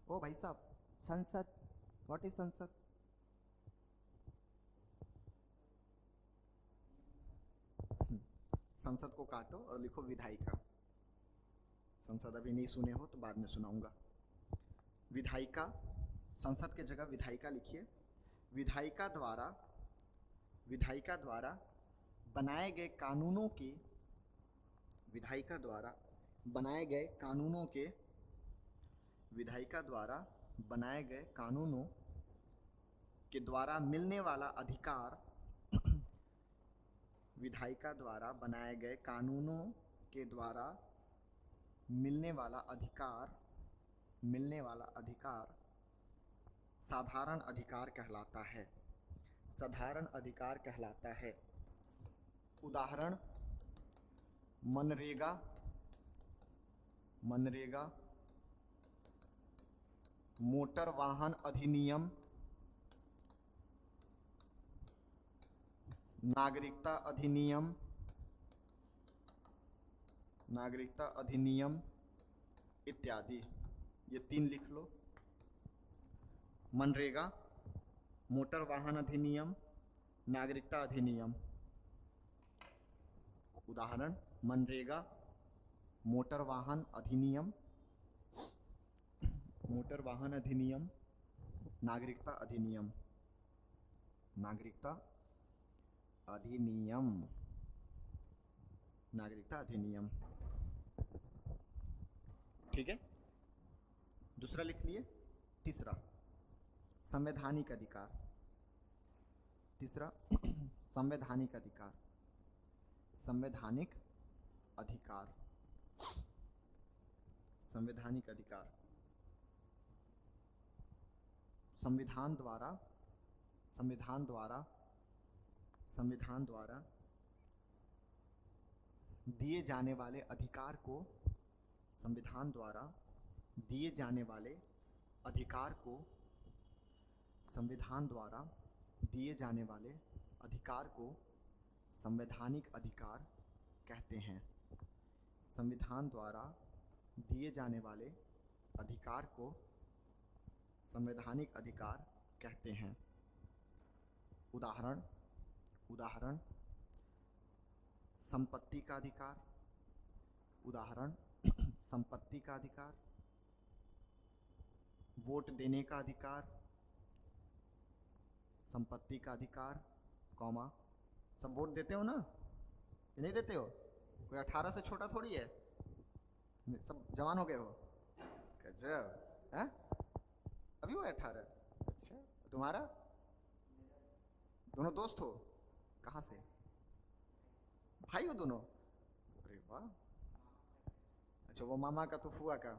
ओ भाई साहब, संसद, व्हाट इज संसद? संसद को काटो और लिखो विधायिका। संसद अभी नहीं सुने हो तो बाद में सुनाऊंगा। विधायिका, संसद के जगह विधायिका लिखिए। विधायिका द्वारा बनाए गए कानूनों के, विधायिका द्वारा बनाए गए कानूनों के, विधायिका द्वारा बनाए गए कानूनों के द्वारा मिलने वाला अधिकार, विधायिका द्वारा बनाए गए कानूनों के द्वारा मिलने वाला अधिकार साधारण अधिकार कहलाता है। साधारण अधिकार कहलाता है। उदाहरण मनरेगा, मनरेगा, मोटर वाहन अधिनियम, नागरिकता अधिनियम, नागरिकता अधिनियम इत्यादि। ये 3 लिख लो। मनरेगा, मोटर वाहन अधिनियम, नागरिकता अधिनियम। उदाहरण मनरेगा, मोटर वाहन अधिनियम, मोटर वाहन अधिनियम, नागरिकता अधिनियम, नागरिकता अधिनियम, नागरिकता अधिनियम। ठीक है, दूसरा लिख लिए। तीसरा संवैधानिक अधिकार। तीसरा संवैधानिक अधिकार, संवैधानिक अधिकार, संवैधानिक अधिकार। संविधान द्वारा, संविधान द्वारा, संविधान द्वारा दिए जाने वाले अधिकार को, संविधान द्वारा दिए जाने वाले अधिकार को, संविधान द्वारा दिए जाने वाले अधिकार को संवैधानिक अधिकार कहते हैं। संविधान द्वारा दिए जाने वाले अधिकार को संवैधानिक अधिकार कहते हैं। उदाहरण, उदाहरण संपत्ति का अधिकार, उदाहरण संपत्ति का अधिकार, वोट देने का अधिकार, संपत्ति का अधिकार, कॉमा। सब वोट देते हो ना कि नहीं देते हो? कोई 18 से छोटा थोड़ी है, सब जवान हो गए हो। गजब, हैं? अभी हो 18? अच्छा, तुम्हारा? दोनों दोस्त हो? कहाँ से? भाई हो दोनों? अरे वाह। अच्छा, वो मामा का तो फुआ का।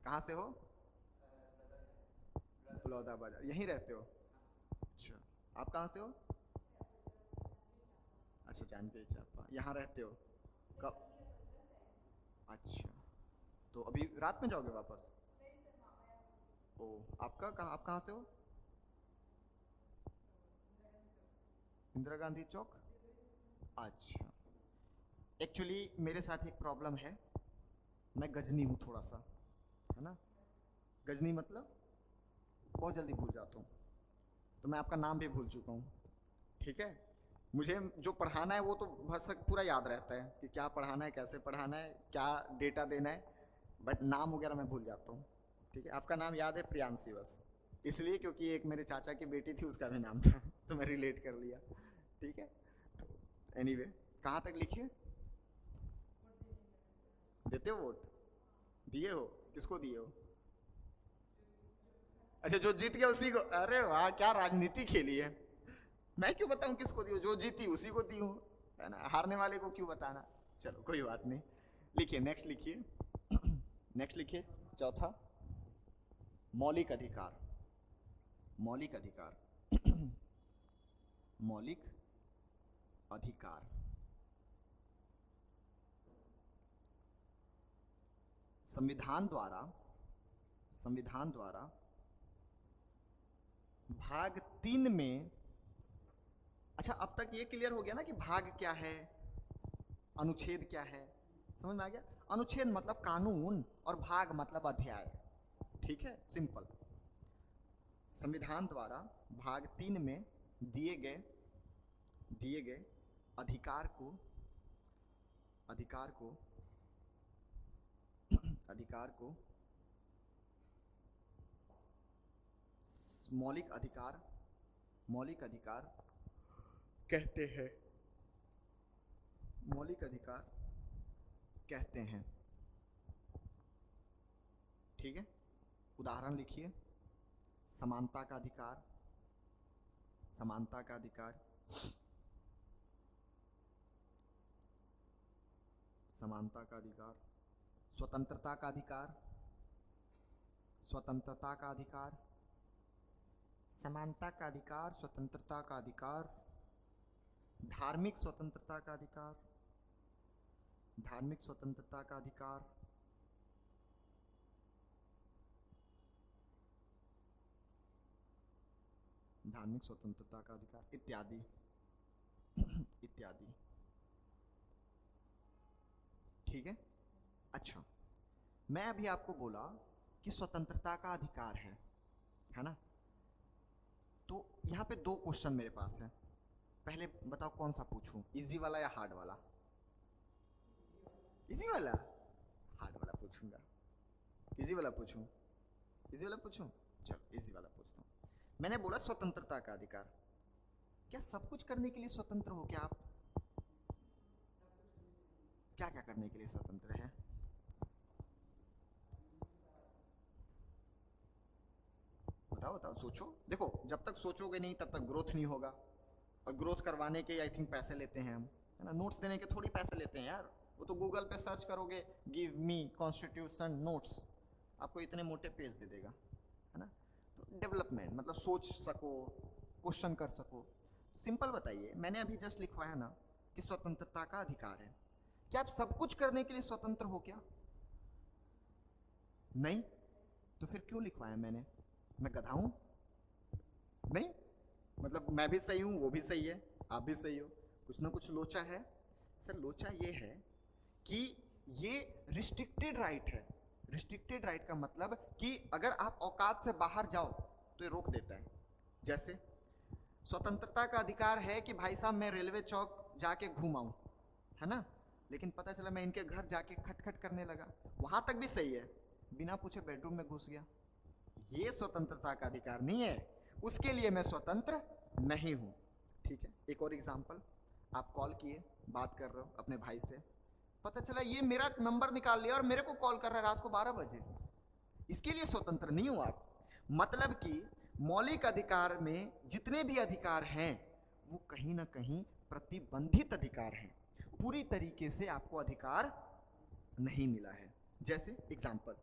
कहाँ से हो? बलौदा बाजार। यहीं रहते हो? अच्छा, आप कहाँ से हो? अच्छा, जानके चापा। यहाँ रहते हो? कब? अच्छा, तो अभी रात में जाओगे वापस? ओ, आपका कहाँ, आप कहाँ से हो? इंदिरा गांधी चौक। अच्छा, एक्चुअली मेरे साथ एक प्रॉब्लम है, मैं गजनी हूँ थोड़ा सा, है ना? गजनी मतलब बहुत जल्दी भूल जाता हूँ, तो मैं आपका नाम भी भूल चुका हूँ। ठीक है, मुझे जो पढ़ाना है वो तो बस पूरा याद रहता है कि क्या पढ़ाना है, कैसे पढ़ाना है, क्या डेटा देना है, बट नाम वगैरह मैं भूल जाता हूँ। ठीक है, आपका नाम याद है? प्रियांशी, बस इसलिए क्योंकि एक मेरे चाचा की बेटी थी, उसका भी नाम था तो मैं रिलेट कर लिया। ठीक है, तो एनीवे, कहाँ तक लिखिए? देते हो वोट? दिए हो? किसको दिए हो? अच्छा, जो जीत गया उसी को? अरे वाह, क्या राजनीति खेली है। मैं क्यों बताऊं किसको दी हो? जो जीती उसी को दी हूं, है ना? हारने वाले को क्यों बताना। चलो कोई बात नहीं, लिखिए, नेक्स्ट लिखिए। नेक्स्ट लिखिए, चौथा मौलिक अधिकार। मौलिक अधिकार, मौलिक अधिकार। संविधान द्वारा, संविधान द्वारा भाग 3 में, अच्छा अब तक ये क्लियर हो गया ना कि भाग क्या है, अनुच्छेद क्या है, समझ में आ गया? अनुच्छेद मतलब कानून और भाग मतलब अध्याय। ठीक है, सिंपल। संविधान द्वारा भाग 3 में दिए गए अधिकार को, अधिकार को, अधिकार को मौलिक अधिकार, मौलिक अधिकार कहते हैं, मौलिक अधिकार कहते हैं। ठीक है, उदाहरण लिखिए। समानता का अधिकार, समानता का अधिकार, समानता का अधिकार। स्वतंत्रता का अधिकार, स्वतंत्रता का अधिकार, समानता का अधिकार, स्वतंत्रता का अधिकार, धार्मिक स्वतंत्रता का अधिकार, धार्मिक स्वतंत्रता का अधिकार, धार्मिक स्वतंत्रता का अधिकार इत्यादि इत्यादि। ठीक है। अच्छा, मैं अभी आपको बोला कि स्वतंत्रता का अधिकार है ना। तो यहां पे दो क्वेश्चन मेरे पास है, पहले बताओ कौन सा पूछूं, इजी वाला या हार्ड वाला? इजी वाला? हार्ड वाला पूछूंगा। इजी वाला पूछूं? इजी वाला पूछूं? चलो इजी वाला पूछता हूं। मैंने बोला स्वतंत्रता का अधिकार, क्या सब कुछ करने के लिए स्वतंत्र हो क्या आप? क्या क्या करने के लिए स्वतंत्र है? बताओ बताओ, सोचो। देखो, जब तक सोचोगे नहीं तब तक ग्रोथ नहीं होगा, और ग्रोथ करवाने के आई थिंक पैसे लेते हैं हम, है ना। नोट्स देने के थोड़ी पैसे लेते हैं यार, वो तो गूगल पे सर्च करोगे, गिव मी कॉन्स्टिट्यूशन नोट्स, आपको इतने मोटे पेज दे देगा, है ना। तो डेवलपमेंट मतलब सोच सको, क्वेश्चन कर सको। सिंपल बताइए, मैंने अभी जस्ट लिखवाया ना कि स्वतंत्रता का अधिकार है, क्या आप सब कुछ करने के लिए स्वतंत्र हो क्या? नहीं। तो फिर क्यों लिखवाया मैंने? मैं गधा हूं? नहीं, मतलब मैं भी सही हूं, वो भी सही है, आप भी सही हो, कुछ ना कुछ लोचा है। सर लोचा ये है कि ये रिस्ट्रिक्टेड राइट है। रिस्ट्रिक्टेड राइट का मतलब कि अगर आप औकात से बाहर जाओ तो ये रोक देता है। जैसे स्वतंत्रता का अधिकार है कि भाई साहब मैं रेलवे चौक जाके घूम आऊं, है ना, लेकिन पता चला मैं इनके घर जाके खटखट करने लगा, वहां तक भी सही है, बिना पूछे बेडरूम में घुस गया, ये स्वतंत्रता का अधिकार नहीं है, उसके लिए मैं स्वतंत्र नहीं हूं। ठीक है। एक और एग्जांपल, आप कॉल किए, बात कर रहे हो अपने भाई से, पता चला ये मेरा नंबर निकाल लिया और मेरे को कॉल कर रहा है रात को 12 बजे, इसके लिए स्वतंत्र नहीं हो आप। मतलब कि मौलिक अधिकार में जितने भी अधिकार हैं वो कहीं ना कहीं प्रतिबंधित अधिकार हैं, पूरी तरीके से आपको अधिकार नहीं मिला है। जैसे एग्जांपल,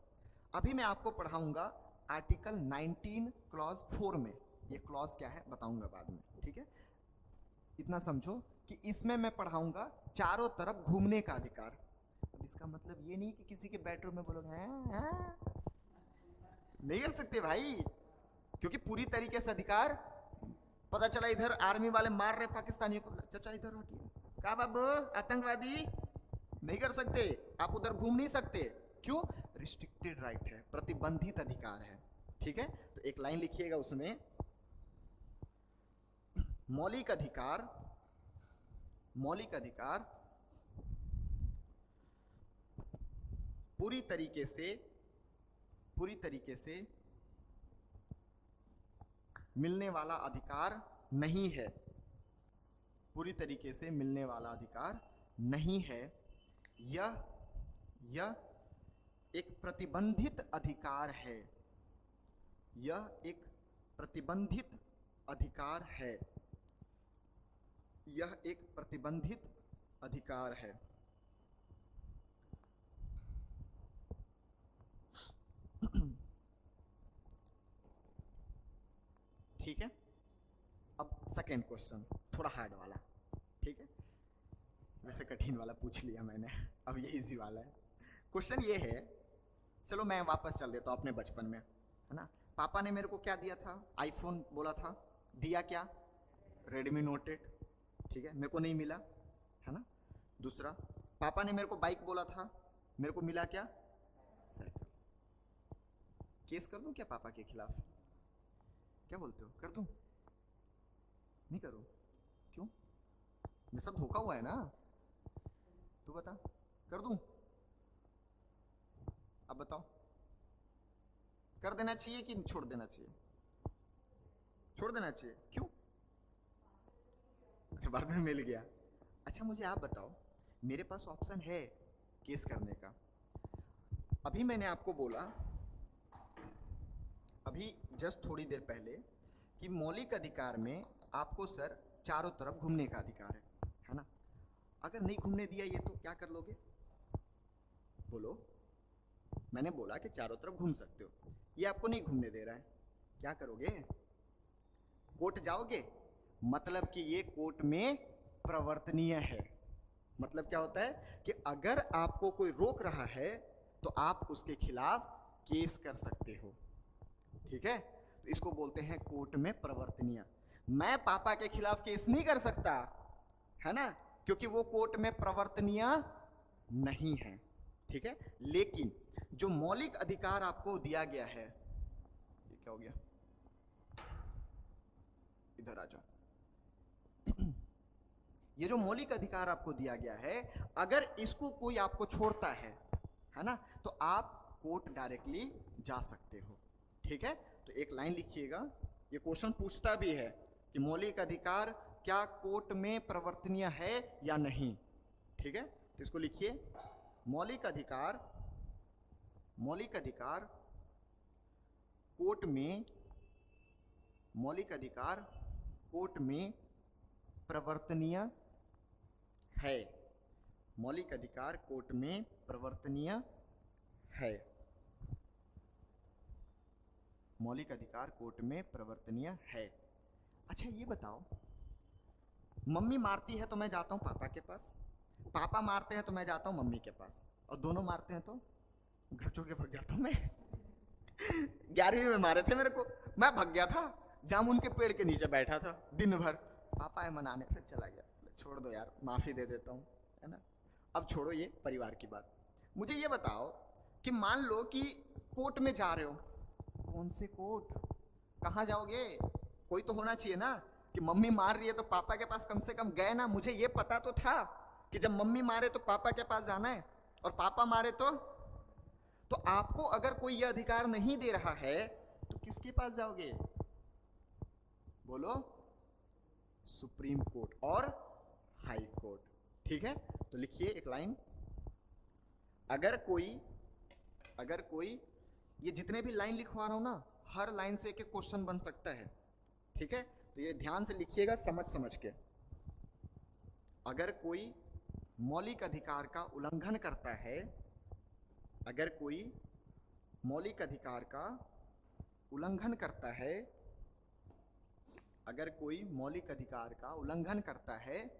अभी मैं आपको पढ़ाऊंगा आर्टिकल 19 क्लॉज 4 में, ये क्लॉज क्या है बताऊंगा बाद में, ठीक है। इतना समझो कि इसमें मैं पढ़ाऊंगा चारों तरफ घूमने का अधिकार। अब इसका मतलब ये नहीं कि किसी के बेडरूम में बोलोगे नहीं कर सकते भाई, क्योंकि पूरी तरीके से अधिकार, पता चला इधर आर्मी वाले मार रहे पाकिस्तानियों को, चाचा इधर हटिए, कहा बाबू आतंकवादी, नहीं कर सकते, आप उधर घूम नहीं सकते। क्यों? रिस्ट्रिक्टेड राइट है, प्रतिबंधित अधिकार है। ठीक है। तो एक लाइन लिखिएगा उसमें, मौलिक अधिकार, मौलिक अधिकार पूरी तरीके से मिलने वाला अधिकार नहीं है, पूरी तरीके से मिलने वाला अधिकार नहीं है, यह एक प्रतिबंधित अधिकार है, यह एक प्रतिबंधित अधिकार है, यह एक प्रतिबंधित अधिकार है। ठीक है। अब सेकेंड क्वेश्चन, थोड़ा हार्ड वाला, ठीक है, वैसे कठिन वाला पूछ लिया मैंने, अब ये इजी वाला है। क्वेश्चन ये है, चलो मैं वापस चल देता हूँ अपने बचपन में, है ना। पापा ने मेरे को क्या दिया था? आईफोन बोला था, दिया क्या? रेडमी नोट 8, ठीक है, मेरे को नहीं मिला, है ना। दूसरा, पापा ने मेरे को बाइक बोला था, मेरे को मिला क्या? साइकिल। केस कर दूं क्या पापा के खिलाफ? क्या बोलते हो, कर दूं? नहीं करूं? क्यों? मेरे साथ धोखा हुआ है ना, तू बता, कर दूं? अब बताओ, कर देना चाहिए कि छोड़ देना चाहिए? छोड़ देना चाहिए। क्यों? अच्छा, बाद में मिल गया। अच्छा मुझे आप बताओ, मेरे पास ऑप्शन है केस करने का। अभी मैंने आपको बोला, अभी जस्ट थोड़ी देर पहले, कि मौलिक अधिकार में आपको सर चारों तरफ घूमने का अधिकार है ना। अगर नहीं घूमने दिया ये तो क्या कर लोगे? बोलो। मैंने बोला कि चारों तरफ घूम सकते हो, ये आपको नहीं घूमने दे रहा है, क्या करोगे? कोर्ट जाओगे, मतलब कि ये कोर्ट में प्रवर्तनीय है। मतलब क्या होता है कि अगर आपको कोई रोक रहा है तो आप उसके खिलाफ केस कर सकते हो, ठीक है। तो इसको बोलते हैं कोर्ट में प्रवर्तनीय। मैं पापा के खिलाफ केस नहीं कर सकता, है ना, क्योंकि वो कोर्ट में प्रवर्तनीय नहीं है, ठीक है। लेकिन जो मौलिक अधिकार आपको दिया गया है, ये क्या हो गया, इधर आ जाओ। ये जो मौलिक अधिकार आपको दिया गया है, अगर इसको कोई आपको छोड़ता है ना, तो आप कोर्ट डायरेक्टली जा सकते हो, ठीक है। तो एक लाइन लिखिएगा, ये क्वेश्चन पूछता भी है कि मौलिक अधिकार क्या कोर्ट में प्रवर्तनीय है या नहीं, ठीक है। तो इसको लिखिए, मौलिक अधिकार कोर्ट में, मौलिक अधिकार कोर्ट में प्रवर्तनीय है, मौलिक अधिकार कोर्ट में प्रवर्तनीय है, मौलिक अधिकार कोर्ट में प्रवर्तनीय है। अच्छा ये बताओ, मम्मी मारती है तो मैं जाता हूं पापा के पास, पापा मारते हैं तो मैं जाता हूं मम्मी के पास, और दोनों मारते हैं तो घर छोड़ के भाग जाता हूं मैं। 11वीं में मारे थे मेरे को, मैं भाग गया था, जामुन के पेड़ के नीचे बैठा था दिन भर, पापा है मनाने, फिर चला गया, छोड़ दो यार माफी दे देता हूं, है ना। अब छोड़ो ये परिवार की बात, मुझे ये बताओ कि मान लो कि कोर्ट में जा रहे हो, कौन से कोर्ट, कहाँ जाओगे, कोई तो होना चाहिए ना, कि मम्मी मार रही है तो पापा के पास कम से कम गए ना। मुझे ये पता तो था कि जब मम्मी मारे तो पापा के पास जाना है, और पापा मारे तो आपको अगर कोई यह अधिकार नहीं दे रहा है तो किसके पास जाओगे, बोलो, सुप्रीम कोर्ट और हाई कोर्ट, ठीक है। तो लिखिए एक लाइन, अगर कोई ये जितने भी लाइन लिखवा रहा हूं ना, हर लाइन से एक क्वेश्चन बन सकता है, ठीक है। तो ये ध्यान से लिखिएगा, समझ के। अगर कोई मौलिक अधिकार का उल्लंघन करता है, अगर कोई मौलिक अधिकार का उल्लंघन करता है, अगर कोई मौलिक अधिकार का उल्लंघन करता है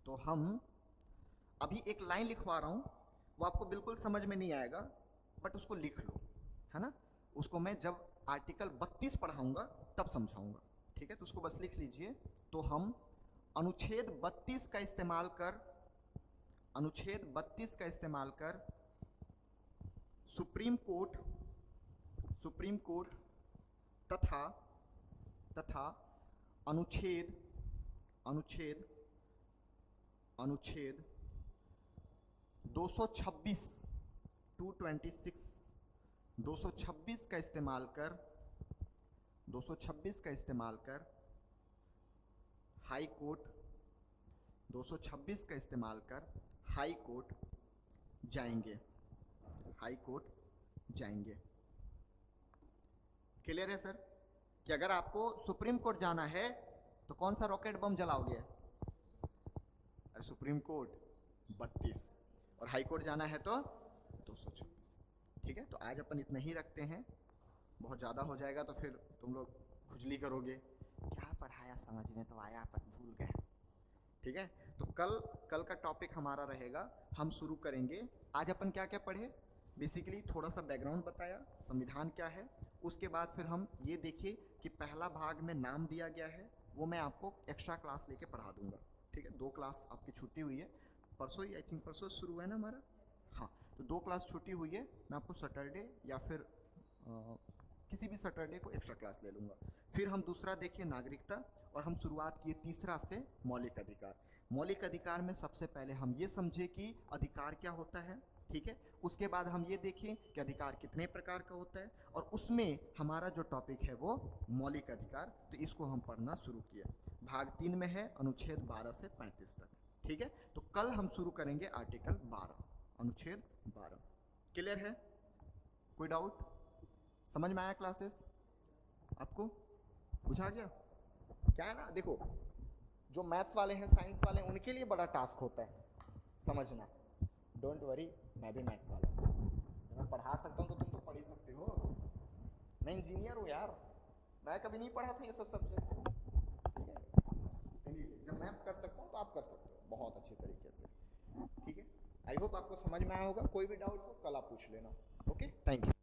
तो हम अभी एक लाइन लिखवा रहा हूं, वो आपको बिल्कुल समझ में नहीं आएगा, बट उसको लिख लो, है ना। उसको मैं जब आर्टिकल 32 पढ़ाऊंगा तब समझाऊंगा, ठीक है। तो उसको बस लिख लीजिए। तो हम अनुच्छेद 32 का इस्तेमाल कर सुप्रीम कोर्ट तथा अनुच्छेद 226 226 का इस्तेमाल कर हाई कोर्ट 226 का इस्तेमाल कर हाई कोर्ट जाएंगे। क्लियर है सर, कि अगर आपको सुप्रीम कोर्ट जाना है तो कौन सा रॉकेट बम जलाओगे, सुप्रीम कोर्ट 32, और हाई कोर्ट जाना है तो 226, ठीक है। तो आज अपन इतना ही रखते हैं, बहुत ज़्यादा हो जाएगा तो फिर तुम लोग खुजली करोगे, क्या पढ़ाया समझ में तो आया पर भूल गए, ठीक है। तो कल का टॉपिक हमारा रहेगा, हम शुरू करेंगे। आज अपन क्या क्या पढ़े, बेसिकली थोड़ा सा बैकग्राउंड बताया, संविधान क्या है, उसके बाद फिर हम ये देखिए कि पहला भाग में नाम दिया गया है, वो मैं आपको एक्स्ट्रा क्लास लेके पढ़ा दूंगा, ठीक है। 2 क्लास आपकी छुट्टी हुई है, परसों ही आई थिंक, परसों शुरू है ना हमारा, हाँ। तो 2 क्लास छुट्टी हुई है, मैं आपको सैटरडे या फिर किसी भी सैटरडे को एक्स्ट्रा क्लास ले लूँगा। फिर हम दूसरा देखिए नागरिकता, और हम शुरुआत किए तीसरा से मौलिक अधिकार। मौलिक अधिकार में सबसे पहले हम ये समझे कि अधिकार क्या होता है, ठीक है। उसके बाद हम ये देखें कि अधिकार कितने प्रकार का होता है, और उसमें हमारा जो टॉपिक है वो मौलिक अधिकार, तो इसको हम पढ़ना शुरू किए। भाग 3 में है अनुच्छेद 12 से 35 तक, ठीक है। तो कल हम शुरू करेंगे आर्टिकल 12, अनुच्छेद 12। क्लियर है, कोई डाउट, समझ में आया क्लासेस आपको, बुझा गया क्या है ना। देखो जो मैथ्स वाले हैं, साइंस वाले हैं, उनके लिए बड़ा टास्क होता है समझना, डोंट वरी, मैं भी मैथ्स वाला हूँ, है ना। मैं पढ़ा सकता हूँ तो तुम तो पढ़ ही सकते हो। मैं इंजीनियर हूँ यार, मैं कभी नहीं पढ़ा था ये सब सब्जेक्ट, ठीक है। Anyway, जब मैं कर सकता हूँ तो आप कर सकते हो बहुत अच्छे तरीके से, ठीक है। आई होप आपको समझ में आया होगा। कोई भी डाउट हो कल आप पूछ लेना। Okay, thank you.